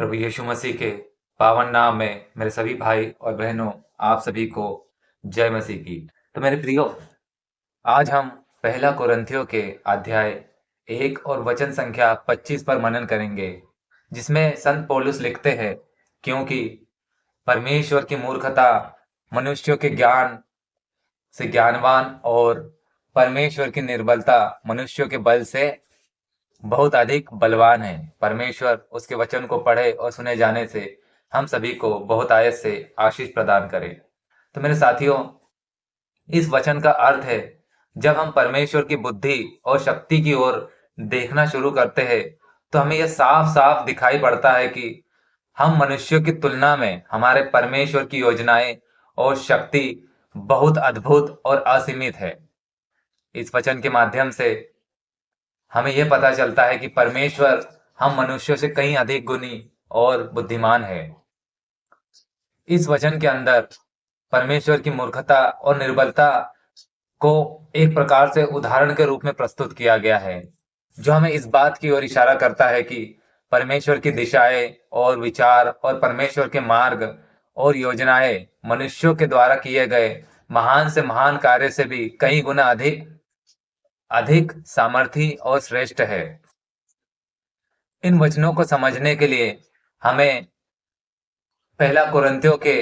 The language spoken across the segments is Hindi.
प्रभु यीशु मसीह के पावन नाम में मेरे सभी भाई और बहनों, आप सभी को जय मसीह की। तो मेरे प्रियो, आज हम पहला कुरिन्थियों के अध्याय 1 और वचन संख्या 25 पर मनन करेंगे, जिसमें संत पौलुस लिखते हैं, क्योंकि परमेश्वर की मूर्खता मनुष्यों के ज्ञान से ज्ञानवान और परमेश्वर की निर्बलता मनुष्यों के बल से बहुत अधिक बलवान है। परमेश्वर उसके वचन को पढ़े और सुने जाने से हम सभी को बहुत आयत से आशीष प्रदान करे। तो मेरे साथियों, इस वचन का अर्थ है, जब हम परमेश्वर की बुद्धि और शक्ति की ओर देखना शुरू करते हैं तो हमें यह साफ साफ दिखाई पड़ता है कि हम मनुष्यों की तुलना में हमारे परमेश्वर की योजनाएं और शक्ति बहुत अद्भुत और असीमित है। इस वचन के माध्यम से हमें यह पता चलता है कि परमेश्वर हम मनुष्यों से कहीं अधिक गुणी और बुद्धिमान है। इस वचन के अंदर परमेश्वर की मूर्खता और निर्बलता को एक प्रकार से उदाहरण के रूप में प्रस्तुत किया गया है, जो हमें इस बात की ओर इशारा करता है कि परमेश्वर की दिशाएं और विचार और परमेश्वर के मार्ग और योजनाएं मनुष्यों के द्वारा किए गए महान से महान कार्य से भी कई गुना अधिक अधिक सामर्थी और श्रेष्ठ है। इन वचनों को समझने के लिए हमें पहला कुरिन्थियों के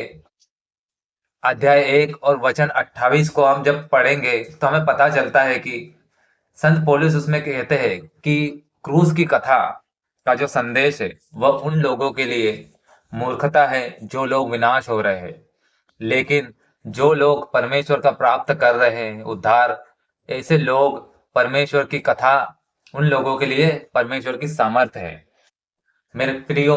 अध्याय 1 और वचन 28 को हम जब पढ़ेंगे तो हमें पता चलता है कि संत पौलुस उसमें कहते हैं कि क्रूस की कथा का जो संदेश है वह उन लोगों के लिए मूर्खता है जो लोग विनाश हो रहे हैं, लेकिन जो लोग परमेश्वर का प्राप्त कर रहे हैं उद्धार, ऐसे लोग परमेश्वर की कथा उन लोगों के लिए परमेश्वर की सामर्थ्य है। मेरे प्रियो,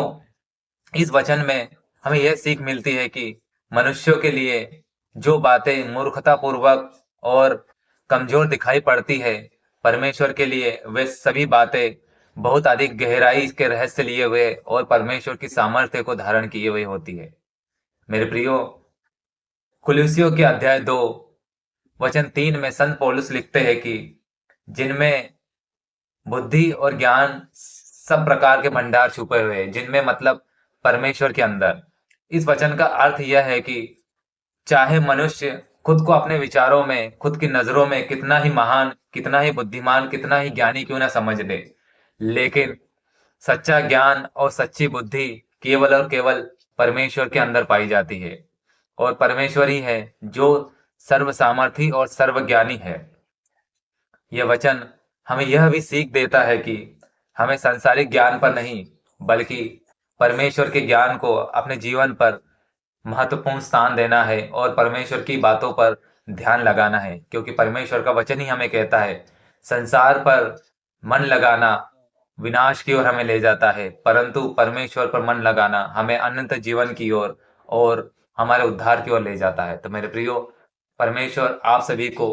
इस वचन में हमें यह सीख मिलती है कि मनुष्यों के लिए जो बातें मूर्खतापूर्वक और कमजोर दिखाई पड़ती है, परमेश्वर के लिए वे सभी बातें बहुत अधिक गहराई के रहस्य लिए हुए और परमेश्वर की सामर्थ्य को धारण किए हुए होती है। मेरे प्रियो, कुलुस्सियों के अध्याय 2 वचन 3 में संत पौलुस लिखते हैं कि जिनमें बुद्धि और ज्ञान सब प्रकार के भंडार छुपे हुए हैं, जिनमें मतलब परमेश्वर के अंदर। इस वचन का अर्थ यह है कि चाहे मनुष्य खुद को अपने विचारों में, खुद की नजरों में कितना ही महान, कितना ही बुद्धिमान, कितना ही ज्ञानी क्यों ना समझ ले, लेकिन सच्चा ज्ञान और सच्ची बुद्धि केवल और केवल परमेश्वर के अंदर पाई जाती है, और परमेश्वर ही है जो सर्व सामर्थी और सर्वज्ञानी है। यह वचन हमें यह भी सीख देता है कि हमें सांसारिक ज्ञान पर नहीं, बल्कि परमेश्वर के ज्ञान को अपने जीवन पर महत्वपूर्ण स्थान देना है और परमेश्वर की बातों पर ध्यान लगाना है, क्योंकि परमेश्वर का वचन ही हमें कहता है, संसार पर मन लगाना विनाश की ओर हमें ले जाता है, परंतु परमेश्वर पर मन लगाना हमें अनंत जीवन की ओर और हमारे उद्धार की ओर ले जाता है। तो मेरे प्रियो, परमेश्वर आप सभी को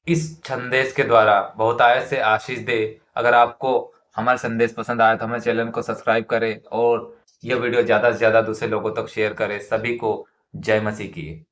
इस संदेश के द्वारा बहुत आयत से आशीष दे। अगर आपको हमारा संदेश पसंद आया तो हमारे चैनल को सब्सक्राइब करें और यह वीडियो ज़्यादा से ज़्यादा दूसरे लोगों तक शेयर करें। सभी को जय मसीह की।